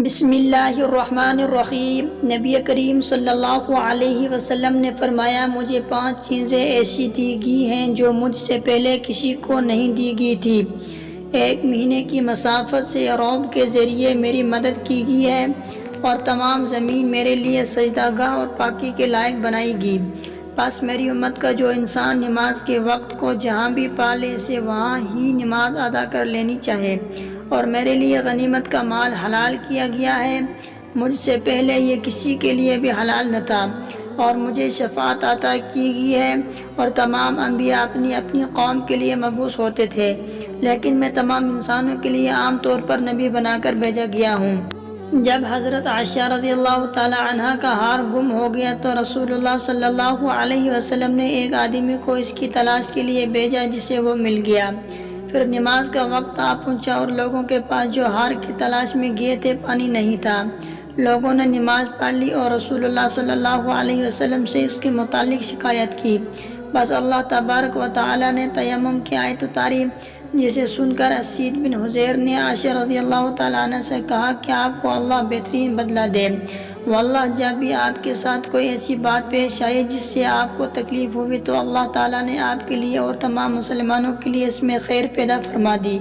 بسم اللہ الرحمن الرحیم۔ نبی کریم صلی اللہ علیہ وسلم نے فرمایا، مجھے 5 چیزیں ایسی دی گئی ہیں جو مجھ سے پہلے کسی کو نہیں دی گئی تھی۔ 1 مہینے کی مسافت سے عرب کے ذریعے میری مدد کی گئی ہے اور تمام زمین میرے لیے سجدہ گاہ اور پاکی کے لائق بنائی گئی۔ بس میری امت کا جو انسان نماز کے وقت کو جہاں بھی پا لے اسے وہاں ہی نماز ادا کر لینی چاہے، اور میرے لیے غنیمت کا مال حلال کیا گیا ہے، مجھ سے پہلے یہ کسی کے لیے بھی حلال نہ تھا، اور مجھے شفاعت عطا کی گئی ہے، اور تمام انبیاء اپنی اپنی قوم کے لیے مبعوث ہوتے تھے، لیکن میں تمام انسانوں کے لیے عام طور پر نبی بنا کر بھیجا گیا ہوں۔ جب حضرت عائشہ رضی اللہ تعالی عنہا کا ہار گم ہو گیا تو رسول اللہ صلی اللہ علیہ وسلم نے ایک آدمی کو اس کی تلاش کے لیے بھیجا، جسے وہ مل گیا۔ پھر نماز کا وقت آ پہنچا اور لوگوں کے پاس جو ہار کی تلاش میں گئے تھے پانی نہیں تھا۔ لوگوں نے نماز پڑھ لی اور رسول اللہ صلی اللہ علیہ وسلم سے اس کے متعلق شکایت کی۔ بس اللہ تبارک و تعالی نے تیمم کی آیت اتاری، جسے سن کر اسید بن حضیر نے عائشہ رضی اللہ تعالیٰ عنہ سے کہا کہ آپ کو اللہ بہترین بدلہ دے۔ واللہ جب بھی آپ کے ساتھ کوئی ایسی بات پیش آئی جس سے آپ کو تکلیف ہوئی تو اللہ تعالیٰ نے آپ کے لیے اور تمام مسلمانوں کے لیے اس میں خیر پیدا فرما دی۔